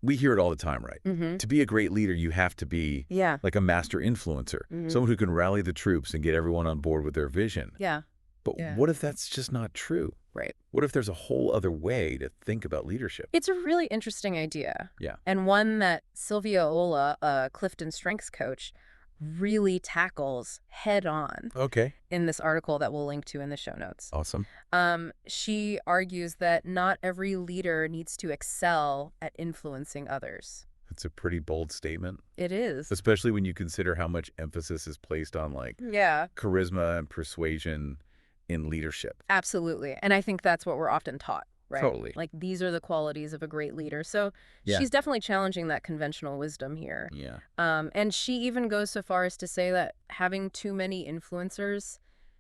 We hear it all the time, right? Mm-hmm. To be a great leader, you have to be Yeah. like a master influencer, Mm-hmm. someone who can rally the troops and get everyone on board with their vision. Yeah. But Yeah. what if that's just not true? Right. What if there's a whole other way to think about leadership? It's a really interesting idea. Yeah. And one that Sylvia Ola, a Clifton strengths coach, really tackles head on Okay. in this article that we'll link to in the show notes. Awesome. She argues that not every leader needs to excel at influencing others. It's a pretty bold statement, It is. especially when you consider how much emphasis is placed on like Yeah, charisma and persuasion in leadership. absolutely. And I think that's what we're often taught, right? Totally. Like, these are the qualities of a great leader. So Yeah. she's definitely challenging that conventional wisdom here. Yeah. And she even goes so far as to say that having too many influencers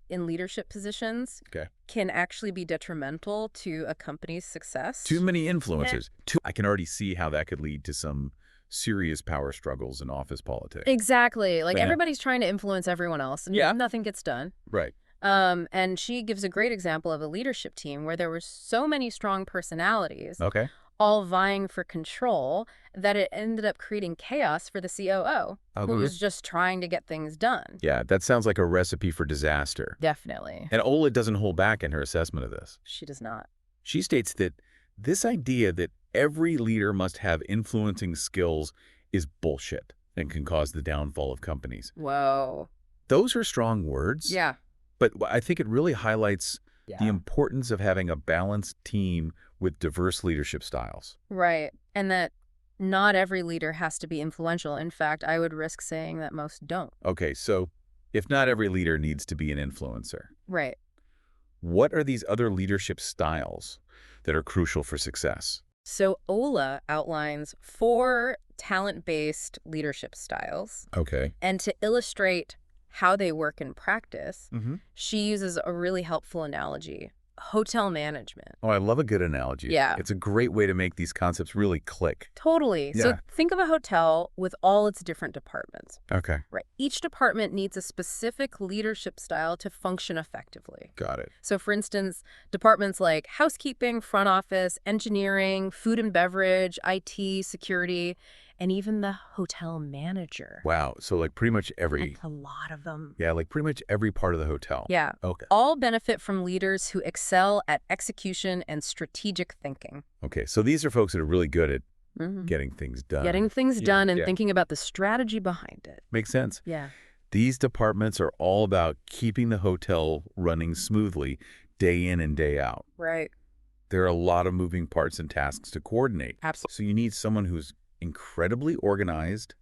in leadership positions can actually be detrimental to a company's success. Too many influencers. I can already see how that could lead to some serious power struggles in office politics. Exactly. Like, Yeah. everybody's trying to influence everyone else, and Yeah. nothing gets done. Right. And she gives a great example of a leadership team where there were so many strong personalities, Okay. all vying for control, that it ended up creating chaos for the COO, who was just trying to get things done. Yeah, that sounds like a recipe for disaster. Definitely. And Ola doesn't hold back in her assessment of this. She does not. She states that this idea that every leader must have influencing skills is bullshit and can cause the downfall of companies. Whoa. Those are strong words. Yeah. But I think it really highlights the Yeah. importance of having a balanced team with diverse leadership styles. Right. And that not every leader has to be influential. In fact, I would risk saying that most don't. Okay, so if not every leader needs to be an influencer, Right. what are these other leadership styles that are crucial for success? So Ola outlines 4 talent-based leadership styles. Okay. And to illustrate how they work in practice, Mm-hmm. she uses a really helpful analogy: hotel management. Oh, I love a good analogy. Yeah. It's a great way to make these concepts really click. Totally. So Yeah. think of a hotel with all its different departments. Okay. Right. Each department needs a specific leadership style to function effectively. Got it. So, for instance, departments like housekeeping, front office, engineering, food and beverage, IT, security, and even the hotel manager. Wow. So like pretty much every, That's a lot of them. yeah, like pretty much every part of the hotel. Yeah. Okay. All benefit from leaders who excel at execution and strategic thinking. Okay. So these are folks that are really good at Mhm. getting things done. Getting things Yeah, done and yeah. thinking about the strategy behind it. Makes sense. Yeah. These departments are all about keeping the hotel running smoothly day in and day out. Right. There are a lot of moving parts and tasks to coordinate. Absolutely. So you need someone who's incredibly organized,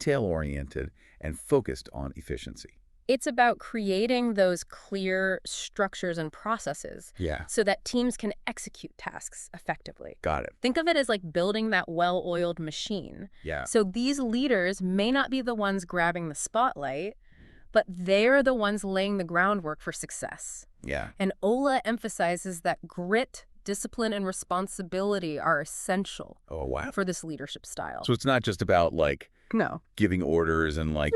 detail-oriented, and focused on efficiency. It's about creating those clear structures and processes Yeah. so that teams can execute tasks effectively. Got it. Think of it as like building that well-oiled machine. Yeah. So these leaders may not be the ones grabbing the spotlight, but they're the ones laying the groundwork for success. Yeah. And Ola emphasizes that grit, discipline, and responsibility are essential Oh, wow. for this leadership style. So it's not just about like No. giving orders and like,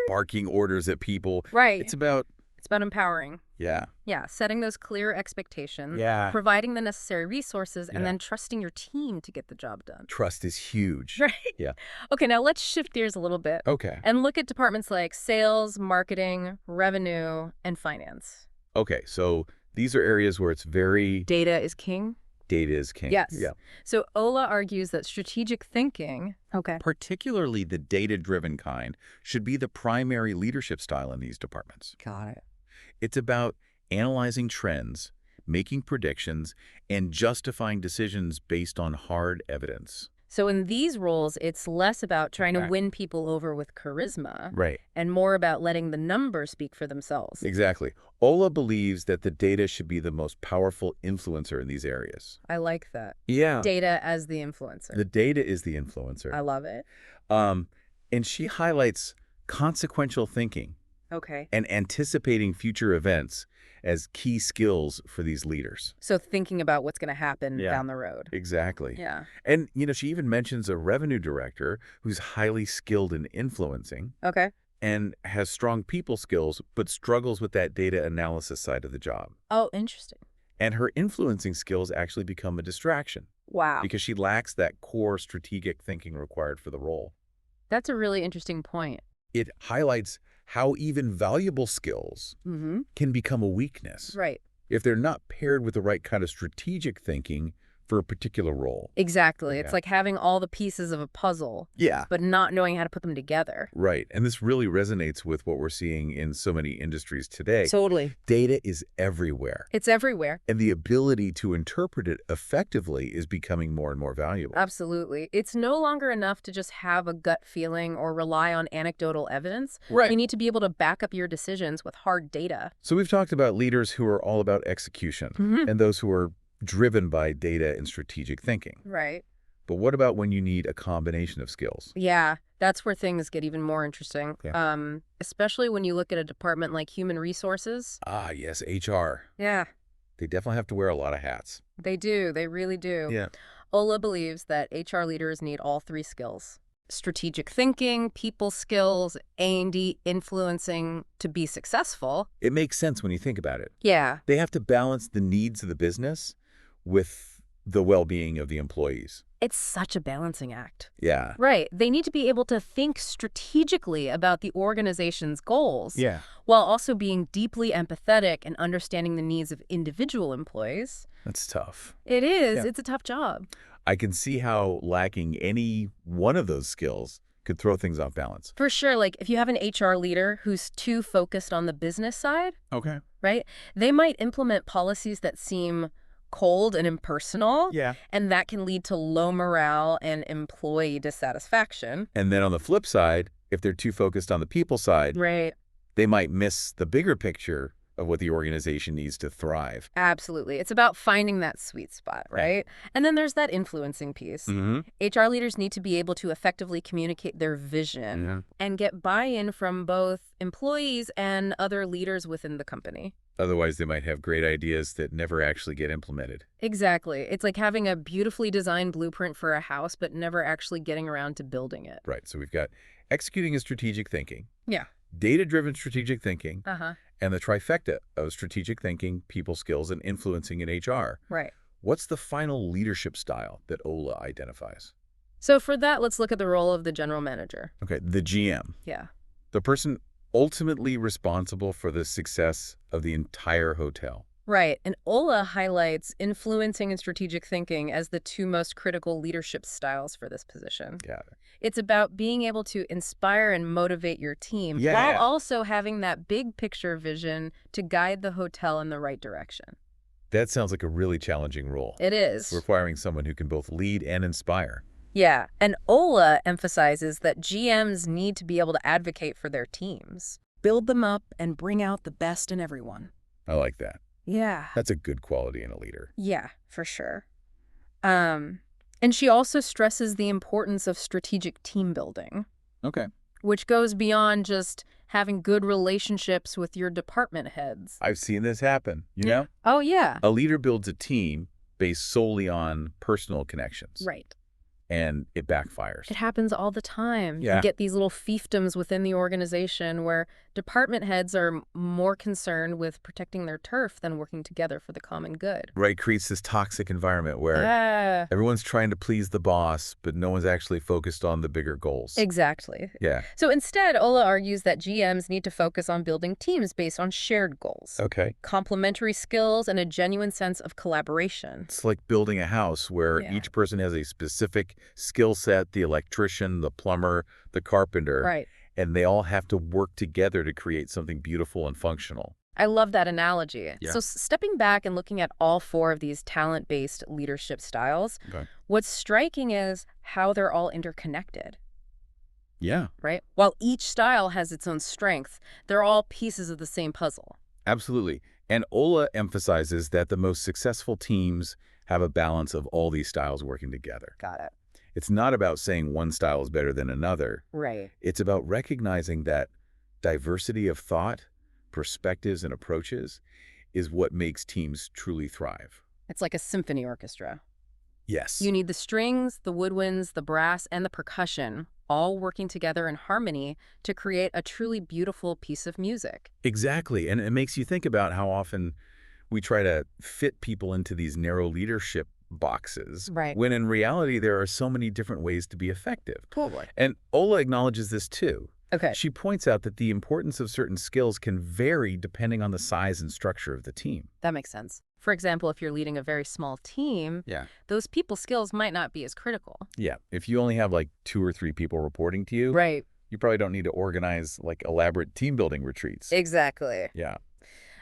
barking orders at people. Right. It's about, empowering. yeah. Yeah, setting those clear expectations, Yeah. providing the necessary resources, and Yeah. then trusting your team to get the job done. Trust is huge. Right. Yeah. Okay, now let's shift gears a little bit Okay. and look at departments like sales, marketing, revenue, and finance. Okay. So these are areas where it's very Data is king. data is king. Yes. Yeah. So Ola argues that strategic thinking, Particularly the data-driven kind, should be the primary leadership style in these departments. got it. It's about analyzing trends, making predictions, and justifying decisions based on hard evidence. So in these roles, it's less about trying to Okay. win people over with charisma Right. and more about letting the numbers speak for themselves. Exactly. Ola believes that the data should be the most powerful influencer in these areas. I like that. Yeah. Data as the influencer. The data is the influencer. I love it. And she highlights consequential thinking Okay. and anticipating future events as key skills for these leaders. So thinking about what's going to happen Yeah. down the road. Exactly. Yeah. And, she even mentions a revenue director who's highly skilled in influencing Okay. and has strong people skills, but struggles with that data analysis side of the job. Oh, interesting. And her influencing skills actually become a distraction. Wow. because she lacks that core strategic thinking required for the role. That's a really interesting point. It highlights how even valuable skills Mm-hmm. can become a weakness Right. if they're not paired with the right kind of strategic thinking for a particular role. Exactly. It's Yeah. like having all the pieces of a puzzle, Yeah. but not knowing how to put them together. Right. And this really resonates with what we're seeing in so many industries today. Totally. Data is everywhere, It's everywhere. and the ability to interpret it effectively is becoming more and more valuable. Absolutely. It's no longer enough to just have a gut feeling or rely on anecdotal evidence. Right. You need to be able to back up your decisions with hard data. So we've talked about leaders who are all about execution Mm-hmm. and those who are driven by data and strategic thinking. Right. But what about when you need a combination of skills? Yeah, that's where things get even more interesting. Yeah. Especially when you look at a department like human resources. Ah, yes, HR. Yeah, They definitely have to wear a lot of hats. they do. They really do. Yeah. Ola believes that HR leaders need all three skills: strategic thinking, people skills, A&D influencing to be successful. It makes sense when you think about it. Yeah, They have to balance the needs of the business with the well-being of the employees. it's such a balancing act. Yeah. Right. They need to be able to think strategically about the organization's goals Yeah. while also being deeply empathetic and understanding the needs of individual employees. That's tough. It is. Yeah. It's a tough job. I can see how lacking any one of those skills could throw things off balance. For sure. Like if you have an HR leader who's too focused on the business side, Okay. right? They might implement policies that seem cold and impersonal, Yeah. and that can lead to low morale and employee dissatisfaction. And then on the flip side, if they're too focused on the people side, Right. they might miss the bigger picture of what the organization needs to thrive. Absolutely. It's about finding that sweet spot, right? And then there's that influencing piece. Mm-hmm. HR leaders need to be able to effectively communicate their vision Yeah. and get buy-in from both employees and other leaders within the company. Otherwise, they might have great ideas that never actually get implemented. Exactly. It's like having a beautifully designed blueprint for a house, but never actually getting around to building it. Right. So we've got executing a strategic thinking, Yeah. data-driven strategic thinking, Uh-huh. and the trifecta of strategic thinking, people skills, and influencing in HR. Right. What's the final leadership style that Ola identifies? So for that, let's look at the role of the general manager. Okay, the GM, Yeah. the person ultimately responsible for the success of the entire hotel. Right. And Ola highlights influencing and strategic thinking as the two most critical leadership styles for this position. Yeah. It's about being able to inspire and motivate your team Yeah. while also having that big picture vision to guide the hotel in the right direction. That sounds like a really challenging role, It is. requiring someone who can both lead and inspire. Yeah. And Ola emphasizes that GMs need to be able to advocate for their teams, build them up, and bring out the best in everyone. I like that. Yeah. That's a good quality in a leader. Yeah, for sure. And she also stresses the importance of strategic team building, Okay. which goes beyond just having good relationships with your department heads. I've seen this happen, you know? Oh, yeah. A leader builds a team based solely on personal connections. Right. And it backfires. It happens all the time. Yeah. You get these little fiefdoms within the organization where department heads are more concerned with protecting their turf than working together for the common good. Right, creates this toxic environment where everyone's trying to please the boss, but no one's actually focused on the bigger goals. Exactly. Yeah. So instead, Ola argues that GMs need to focus on building teams based on shared goals, Okay. complementary skills, and a genuine sense of collaboration. It's like building a house where Yeah. each person has a specific skill set, the electrician, the plumber, the carpenter, Right. and they all have to work together to create something beautiful and functional. I love that analogy. Yeah. So stepping back and looking at all four of these talent-based leadership styles, Okay. what's striking is how they're all interconnected, Yeah, right? While each style has its own strength, they're all pieces of the same puzzle. absolutely. And Ola emphasizes that the most successful teams have a balance of all these styles working together. Got it. It's not about saying one style is better than another. Right. It's about recognizing that diversity of thought, perspectives, and approaches is what makes teams truly thrive. It's like a symphony orchestra. Yes. You need the strings, the woodwinds, the brass, and the percussion all working together in harmony to create a truly beautiful piece of music. Exactly. And it makes you think about how often we try to fit people into these narrow leadership boxes, Right. when in reality there are so many different ways to be effective. Totally. And Ola acknowledges this too. Okay. She points out that the importance of certain skills can vary depending on the size and structure of the team. That makes sense. For example, if you're leading a very small team, Yeah. those people skills might not be as critical. Yeah. If you only have like 2 or 3 people reporting to you, Right. you probably don't need to organize like elaborate team building retreats. Exactly. Yeah.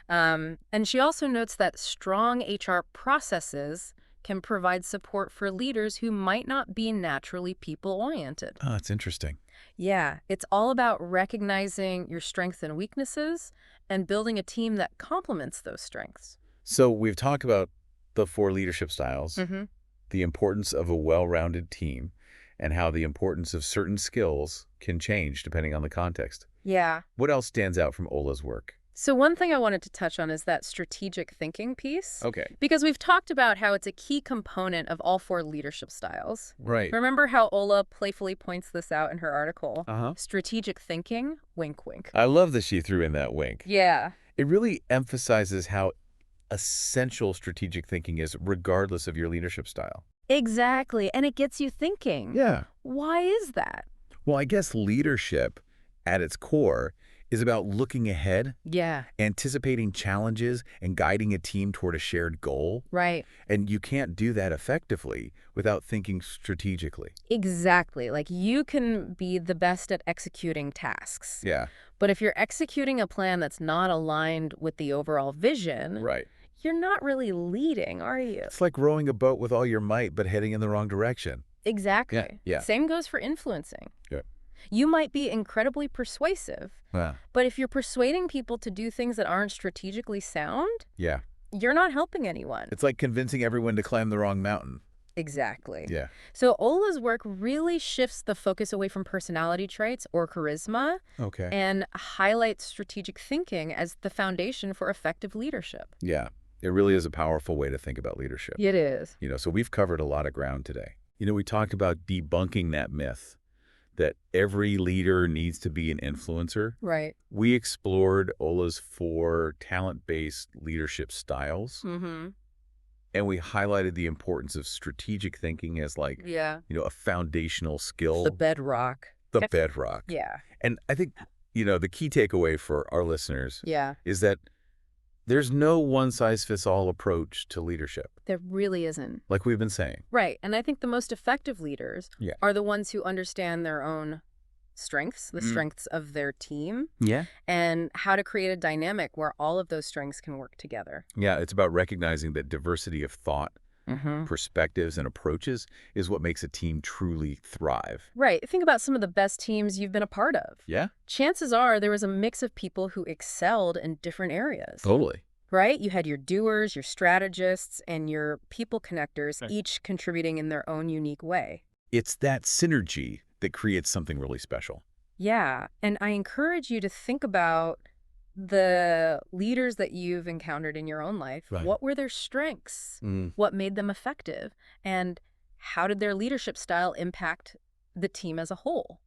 And she also notes that strong HR processes can provide support for leaders who might not be naturally people-oriented. Oh, that's interesting. Yeah, it's all about recognizing your strengths and weaknesses and building a team that complements those strengths. So we've talked about the 4 leadership styles, Mm-hmm. the importance of a well-rounded team, and how the importance of certain skills can change depending on the context. Yeah. What else stands out from Ola's work? So one thing I wanted to touch on is that strategic thinking piece. Okay. Because we've talked about how it's a key component of all 4 leadership styles. Right. Remember how Ola playfully points this out in her article? Uh-huh. Strategic thinking, wink, wink. I love that she threw in that wink. Yeah. It really emphasizes how essential strategic thinking is regardless of your leadership style. Exactly. And it gets you thinking. Yeah. Why is that? Well, I guess leadership at its core is about looking ahead, Yeah. anticipating challenges, and guiding a team toward a shared goal. Right. And you can't do that effectively without thinking strategically. Exactly. Like you can be the best at executing tasks. Yeah. But if you're executing a plan that's not aligned with the overall vision, Right. you're not really leading, are you? It's like rowing a boat with all your might, but heading in the wrong direction. Exactly. Yeah. Same goes for influencing. Yeah. You might be incredibly persuasive, Wow. but if you're persuading people to do things that aren't strategically sound, Yeah. you're not helping anyone. It's like convincing everyone to climb the wrong mountain. Exactly. Yeah. So Ola's work really shifts the focus away from personality traits or charisma Okay. and highlights strategic thinking as the foundation for effective leadership. Yeah. It really is a powerful way to think about leadership. It is. So we've covered a lot of ground today. We talked about debunking that myth that every leader needs to be an influencer. Right. We explored Ola's 4 talent-based leadership styles, Mm-hmm. and we highlighted the importance of strategic thinking as like, Yeah. a foundational skill, The bedrock. the bedrock. Yeah. And I think, the key takeaway for our listeners Yeah. is that there's no one-size-fits-all approach to leadership, There really isn't. like we've been saying. Right. And I think the most effective leaders Yeah. are the ones who understand their own strengths, the strengths of their team, Yeah. and how to create a dynamic where all of those strengths can work together. Yeah, it's about recognizing that diversity of thought, Mm-hmm. perspectives, and approaches is what makes a team truly thrive. Right. Think about some of the best teams you've been a part of. Yeah? Chances are there was a mix of people who excelled in different areas. Totally. Right? You had your doers, your strategists, and your people connectors, Right. each contributing in their own unique way. It's that synergy that creates something really special. Yeah. And I encourage you to think about the leaders that you've encountered in your own life. Right. What were their strengths? Mm. What made them effective? And how did their leadership style impact the team as a whole?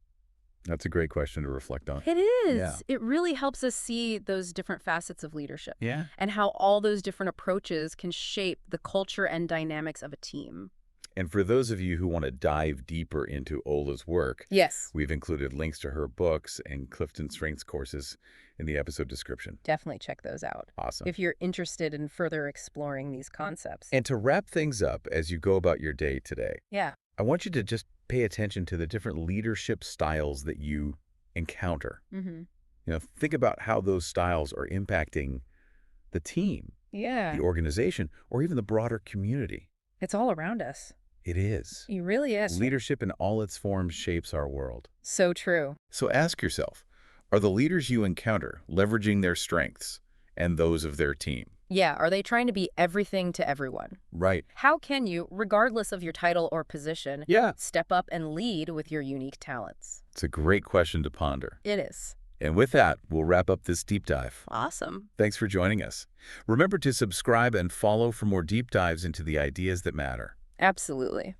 That's a great question to reflect on. It is. Yeah. It really helps us see those different facets of leadership Yeah. and how all those different approaches can shape the culture and dynamics of a team. And for those of you who want to dive deeper into Ola's work, Yes. we've included links to her books and Clifton Strengths courses in the episode description. Definitely check those out Awesome. if you're interested in further exploring these concepts. And to wrap things up as you go about your day today, Yeah. I want you to just pay attention to the different leadership styles that you encounter. Mm-hmm. Think about how those styles are impacting the team, Yeah. the organization, or even the broader community. It's all around us. It is. It really is. Leadership in all its forms shapes our world. So true. So ask yourself, are the leaders you encounter leveraging their strengths and those of their team? Yeah. Are they trying to be everything to everyone? Right. How can you, regardless of your title or position, Yeah. step up and lead with your unique talents? It's a great question to ponder. It is. And with that, we'll wrap up this deep dive. Awesome. Thanks for joining us. Remember to subscribe and follow for more deep dives into the ideas that matter. Absolutely.